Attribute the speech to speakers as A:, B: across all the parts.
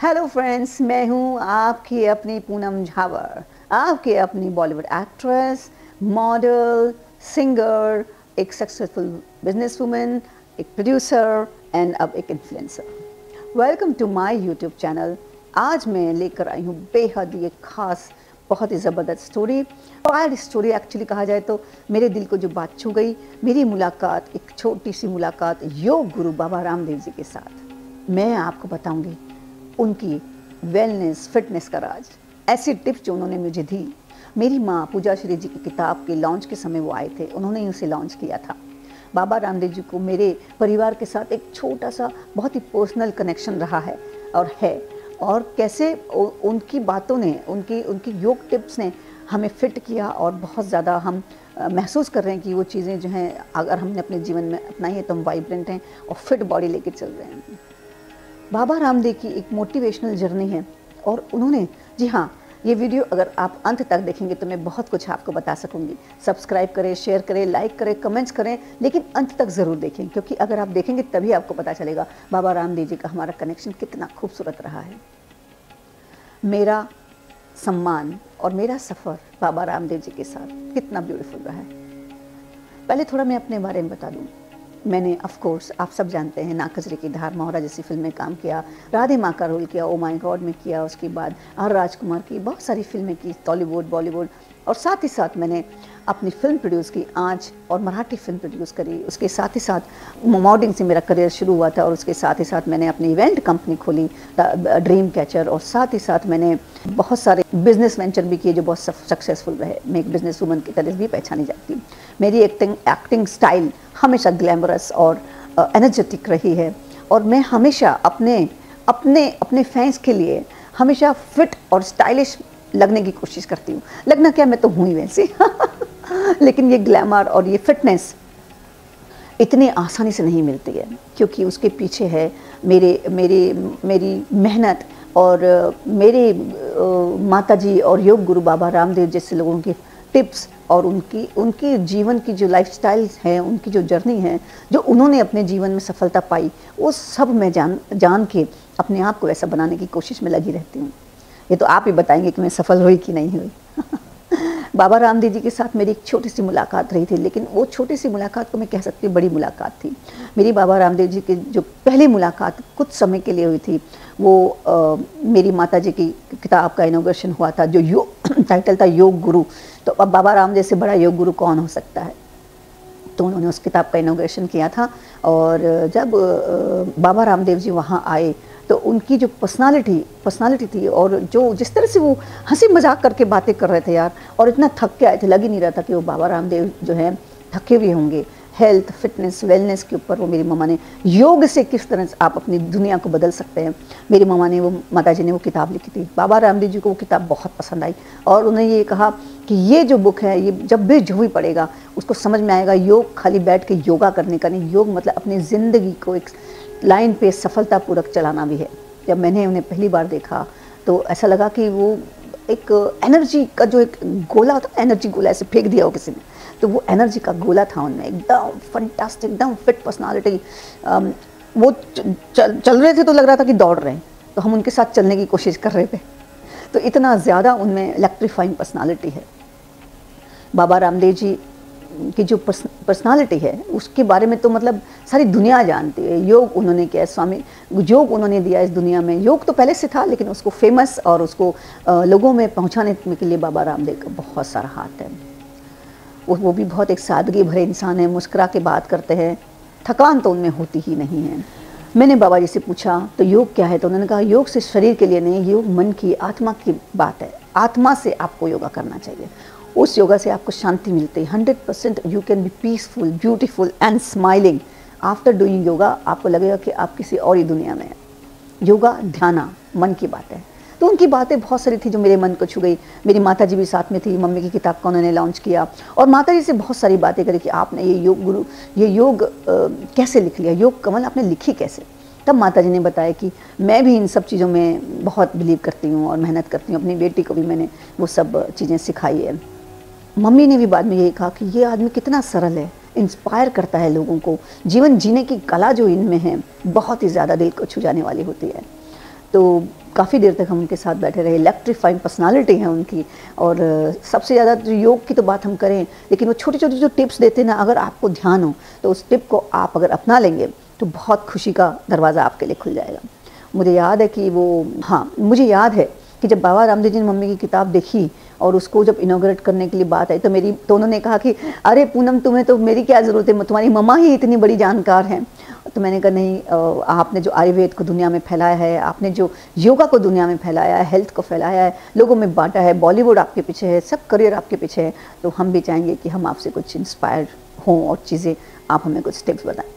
A: Hello friends, मैं हूँ आपकी अपनी पूनम झावर, आपकी अपनी बॉलीवुड एक्ट्रेस, मॉडल, सिंगर, एक सक्सेसफुल बिजनेस वूमेन, एक प्रोड्यूसर एंड अब एक influencer. Welcome to my YouTube channel. आज मैं लेकर आई हूँ बेहद ये खास, बहुत ही ज़बरदस्त स्टोरी। और स्टोरी एक्चुअली कहा जाए तो मेरे दिल को जो बात छू गई, मेरी मुलाकात, एक छोटी सी मुलाकात योग गुरु बाबा रामदेव जी के साथ। मैं आपको बताऊंगी उनकी वेलनेस फिटनेस का राज, ऐसी टिप्स जो उन्होंने मुझे दी। मेरी माँ पूजा श्री जी की किताब के लॉन्च के समय वो आए थे, उन्होंने ही उसे लॉन्च किया था। बाबा रामदेव जी को मेरे परिवार के साथ एक छोटा सा बहुत ही पर्सनल कनेक्शन रहा है और कैसे उनकी बातों ने, उनकी योग टिप्स ने हमें फिट किया और बहुत ज़्यादा हम महसूस कर रहे हैं कि वो चीज़ें जो हैं अगर हमने अपने जीवन में अपनाई है तो हम वाइब्रेंट हैं और फिट बॉडी लेके चल रहे हैं। बाबा रामदेव की एक मोटिवेशनल जर्नी है और उन्होंने, जी हाँ, ये वीडियो अगर आप अंत तक देखेंगे तो मैं बहुत कुछ आपको बता सकूंगी। सब्सक्राइब करें, शेयर करें, लाइक करें, कमेंट्स करें, लेकिन अंत तक ज़रूर देखें, क्योंकि अगर आप देखेंगे तभी आपको पता चलेगा बाबा रामदेव जी का हमारा कनेक्शन कितना खूबसूरत रहा है। मेरा सम्मान और मेरा सफ़र बाबा रामदेव जी के साथ कितना ब्यूटीफुल रहा है। पहले थोड़ा मैं अपने बारे में बता दूँ। मैंने ऑफ कोर्स, आप सब जानते हैं, ना कजरे की धार, मोहरा जैसी फिल्म में काम किया, राधे माँ का रोल किया, ओ माय गॉड में किया, उसके बाद आर राजकुमार की बहुत सारी फिल्में की, टॉलीवुड, बॉलीवुड, और साथ ही साथ मैंने अपनी फिल्म प्रोड्यूस की, आँच, और मराठी फिल्म प्रोड्यूस करी। उसके साथ ही साथ मॉडलिंग से मेरा करियर शुरू हुआ था और उसके साथ ही साथ मैंने अपनी इवेंट कंपनी खोली, ड्रीम कैचर, और साथ ही साथ मैंने बहुत सारे बिजनेस वेंचर भी किए जो बहुत सक्सेसफुल रहे। मैं एक बिजनेस वूमन की तरह भी पहचानी जाती हूँ। मेरी एक्टिंग स्टाइल हमेशा ग्लैमरस और एनर्जेटिक रही है और मैं हमेशा अपने फैंस के लिए हमेशा फिट और स्टाइलिश लगने की कोशिश करती हूँ। लगना क्या, मैं तो हूँ ही वैसे लेकिन ये ग्लैमर और ये फिटनेस इतनी आसानी से नहीं मिलती है, क्योंकि उसके पीछे है मेरी मेहनत और मेरे माताजी और योग गुरु बाबा रामदेव जैसे लोगों की टिप्स और उनकी जीवन की जो लाइफस्टाइल है, उनकी जो जर्नी है, जो उन्होंने अपने जीवन में सफलता पाई, वो सब मैं जान के अपने आप को ऐसा बनाने की कोशिश में लगी रहती हूँ। ये तो आप ही बताएंगे कि मैं सफल हुई कि नहीं हुई बाबा रामदेव जी के साथ मेरी एक छोटी सी मुलाकात रही थी, लेकिन वो छोटी सी मुलाकात को मैं कह सकती हूँ बड़ी मुलाकात थी। मेरी बाबा रामदेव जी की जो पहली मुलाकात कुछ समय के लिए हुई थी, वो मेरी माता जी की किताब का इनॉग्रेशन हुआ था, जो टाइटल था योग गुरु। तो अब बाबा रामदेव से बड़ा योग गुरु कौन हो सकता है। तो उन्होंने उस किताब का इनॉग्रेशन किया था और जब बाबा रामदेव जी वहाँ आए तो उनकी जो पर्सनालिटी थी और जो जिस तरह से वो हंसी मजाक करके बातें कर रहे थे यार, और इतना थक के आए थे, लग ही नहीं रहा था कि वो बाबा रामदेव जो है थके हुए होंगे। हेल्थ, फिटनेस, वेलनेस के ऊपर वो मेरी मम्मा ने, योग से किस तरह से आप अपनी दुनिया को बदल सकते हैं, मेरी मम्मा ने, वो माताजी ने वो किताब लिखी थी। बाबा रामदेव जी को वो किताब बहुत पसंद आई और उन्होंने ये कहा कि ये जो बुक है, ये जब भी जो भी पढ़ेगा उसको समझ में आएगा, योग खाली बैठ के योगा करने का नहीं, योग मतलब अपनी ज़िंदगी को एक लाइन पे सफलतापूर्वक चलाना भी है। जब मैंने उन्हें पहली बार देखा तो ऐसा लगा कि वो एक एनर्जी का जो एक गोला होता है, एनर्जी गोला ऐसे फेंक दिया हो किसी ने, तो वो एनर्जी का गोला था उनमें, एकदम फंटास्टिक, एकदम फिट पर्सनालिटी। वो चल रहे थे तो लग रहा था कि दौड़ रहे हैं, तो हम उनके साथ चलने की कोशिश कर रहे थे। तो इतना ज़्यादा उनमें इलेक्ट्रीफाइंग पर्सनालिटी है। बाबा रामदेव जी की जो पर्सनालिटी है उसके बारे में तो मतलब सारी दुनिया जानती है। योग उन्होंने किया, स्वामी योग उन्होंने दिया इस दुनिया में। योग तो पहले से था, लेकिन उसको फेमस और उसको लोगों में पहुंचाने के लिए बाबा रामदेव का बहुत सारा हाथ है। वो भी बहुत एक सादगी भरे इंसान है, मुस्कुरा के बात करते हैं, थकान तो उनमें होती ही नहीं है। मैंने बाबा जी से पूछा तो योग क्या है, तो उन्होंने कहा योग सिर्फ शरीर के लिए नहीं, योग मन की, आत्मा की बात है। आत्मा से आपको योगा करना चाहिए, उस योगा से आपको शांति मिलती है। 100% you can be peaceful, beautiful and smiling after doing yoga. आपको लगेगा कि आप किसी और ही दुनिया में हैं। योगा ध्यान मन की बात है। तो उनकी बातें बहुत सारी थी जो मेरे मन को छू गई। मेरी माताजी भी साथ में थी, मम्मी की किताब का उन्होंने लॉन्च किया और माताजी से बहुत सारी बातें करी कि आपने ये योग कैसे लिख लिया, योग कमल आपने लिखी कैसे। तब माताजी ने बताया कि मैं भी इन सब चीज़ों में बहुत बिलीव करती हूँ और मेहनत करती हूँ। अपनी बेटी को भी मैंने वो सब चीज़ें सिखाई है। मम्मी ने भी बाद में यही कहा कि ये आदमी कितना सरल है, इंस्पायर करता है लोगों को। जीवन जीने की कला जो इनमें है बहुत ही ज़्यादा दिल को छू जाने वाली होती है। तो काफ़ी देर तक हम उनके साथ बैठे रहे। इलेक्ट्रीफाइंग पर्सनालिटी है उनकी। और सबसे ज़्यादा जो योग की तो बात हम करें, लेकिन वो छोटी-छोटी जो टिप्स देते हैं ना, अगर आपको ध्यान हो तो उस टिप को आप अगर अपना लेंगे तो बहुत खुशी का दरवाज़ा आपके लिए खुल जाएगा। मुझे याद है कि मुझे याद है कि जब बाबा रामदेव जी ने मम्मी की किताब देखी और उसको जब इनॉग्रेट करने के लिए बात आई तो उन्होंने कहा कि अरे पूनम, तुम्हें तो मेरी क्या ज़रूरत है, तुम्हारी मम्मा ही इतनी बड़ी जानकार हैं। तो मैंने कहा नहीं, आपने जो आयुर्वेद को दुनिया में फैलाया है, आपने जो योगा को दुनिया में फैलाया है, हेल्थ को फैलाया है, लोगों में बांटा है, बॉलीवुड आपके पीछे है, सब करियर आपके पीछे है, तो हम भी चाहेंगे कि हम आपसे कुछ इंस्पायर हों और चीज़ें आप हमें कुछ टिप्स बताएं।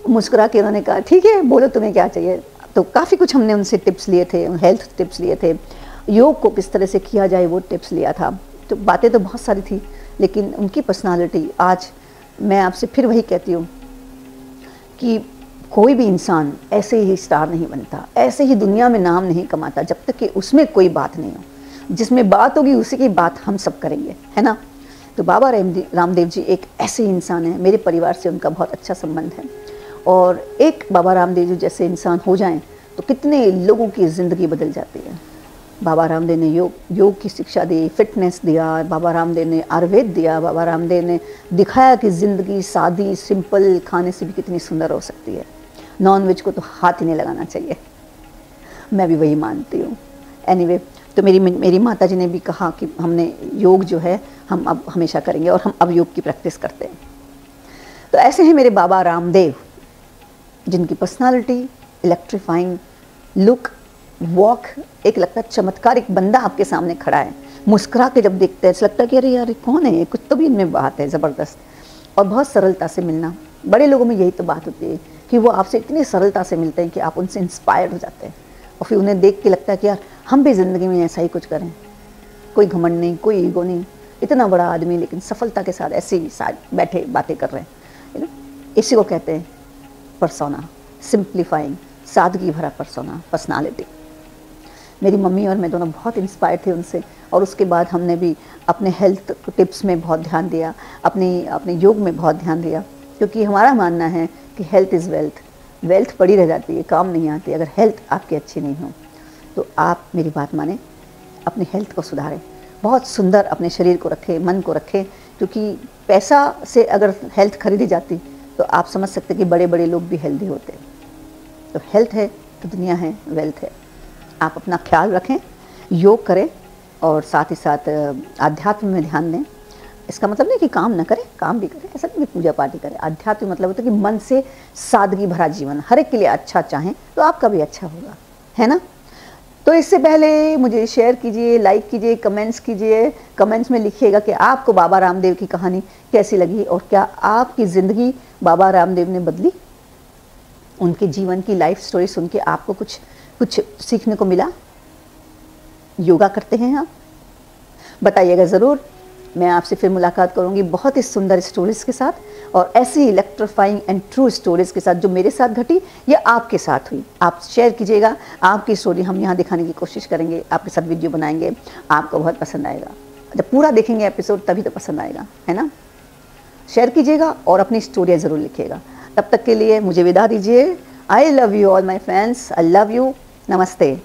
A: मुस्कुरा के उन्होंने कहा ठीक है, बोलो तुम्हें क्या चाहिए। तो काफ़ी कुछ हमने उनसे टिप्स लिए थे, हेल्थ टिप्स लिए थे, योग को किस तरह से किया जाए वो टिप्स लिया था। तो बातें तो बहुत सारी थी, लेकिन उनकी पर्सनालिटी, आज मैं आपसे फिर वही कहती हूँ कि कोई भी इंसान ऐसे ही स्टार नहीं बनता, ऐसे ही दुनिया में नाम नहीं कमाता जब तक कि उसमें कोई बात नहीं हो। जिसमें बात होगी उसी की बात हम सब करेंगे, है ना। तो बाबा रामदेव जी एक ऐसे इंसान हैं, मेरे परिवार से उनका बहुत अच्छा संबंध है। और एक बाबा रामदेव जी जैसे इंसान हो जाएं तो कितने लोगों की ज़िंदगी बदल जाती है। बाबा रामदेव ने योग की शिक्षा दी, फिटनेस दिया, बाबा रामदेव ने आयुर्वेद दिया, बाबा रामदेव ने दिखाया कि ज़िंदगी सादी सिंपल खाने से भी कितनी सुंदर हो सकती है। नॉनवेज को तो हाथ ही नहीं लगाना चाहिए, मैं भी वही मानती हूँ। एनीवे, तो मेरी माता जी ने भी कहा कि हमने योग जो है हम अब हमेशा करेंगे, और हम अब योग की प्रैक्टिस करते हैं। तो ऐसे हैं मेरे बाबा रामदेव, जिनकी पर्सनालिटी, इलेक्ट्रीफाइंग लुक, वॉक, एक लगता है चमत्कारिक बंदा आपके सामने खड़ा है। मुस्कुरा के जब देखते हैं ऐसा लगता है कि अरे यार कौन है, कुछ तो भी इनमें बात है ज़बरदस्त। और बहुत सरलता से मिलना, बड़े लोगों में यही तो बात होती है कि वो आपसे इतनी सरलता से मिलते हैं कि आप उनसे इंस्पायर हो जाते हैं, और फिर उन्हें देख के लगता है कि यार हम भी ज़िंदगी में ऐसा ही कुछ करें। कोई घमंड नहीं, कोई ईगो नहीं, इतना बड़ा आदमी लेकिन सफलता के साथ ऐसे ही साथ बैठे बातें कर रहे हैं। इसी को कहते हैं पर्सोना, सिंप्लीफाइंग, सादगी भरा पर्सोना, पर्सनालिटी। मेरी मम्मी और मैं दोनों बहुत इंस्पायर थे उनसे, और उसके बाद हमने भी अपने हेल्थ टिप्स में बहुत ध्यान दिया, अपने योग में बहुत ध्यान दिया, क्योंकि हमारा मानना है कि हेल्थ इज़ वेल्थ। वेल्थ पड़ी रह जाती है, काम नहीं आती अगर हेल्थ आपकी अच्छी नहीं हो। तो आप मेरी बात माने, अपनी हेल्थ को सुधारें, बहुत सुंदर अपने शरीर को रखें, मन को रखें, क्योंकि पैसा से अगर हेल्थ खरीदी जाती तो आप समझ सकते कि बड़े बड़े लोग भी हेल्दी होते। तो हेल्थ है तो दुनिया है, वेल्थ है। आप अपना ख्याल रखें, योग करें, और साथ ही साथ आध्यात्म में ध्यान दें। इसका मतलब नहीं कि काम ना करें, काम भी करें, ऐसा नहीं कि पूजा पाठ ही करें। आध्यात्म मतलब होता है कि मन से सादगी भरा जीवन, हर एक के लिए अच्छा चाहें तो आपका भी अच्छा होगा, है ना। तो इससे पहले मुझे शेयर कीजिए, लाइक कीजिए, कमेंट्स कीजिए, कमेंट्स में लिखिएगा कि आपको बाबा रामदेव की कहानी कैसी लगी, और क्या आपकी ज़िंदगी बाबा रामदेव ने बदली। उनके जीवन की लाइफ स्टोरी सुन के आपको कुछ सीखने को मिला। योगा करते हैं आप, बताइएगा ज़रूर। मैं आपसे फिर मुलाकात करूंगी बहुत ही सुंदर स्टोरीज़ के साथ, और ऐसी इलेक्ट्रीफाइंग एंड ट्रू स्टोरीज़ के साथ जो मेरे साथ घटी या आपके साथ हुई। आप शेयर कीजिएगा, आपकी स्टोरी हम यहाँ दिखाने की कोशिश करेंगे, आपके साथ वीडियो बनाएंगे, आपको बहुत पसंद आएगा। जब पूरा देखेंगे एपिसोड तभी तो पसंद आएगा, है ना। शेयर कीजिएगा और अपनी स्टोरियाँ ज़रूर लिखिएगा। तब तक के लिए मुझे विदा दीजिए। I love you all my friends, I love you, नमस्ते।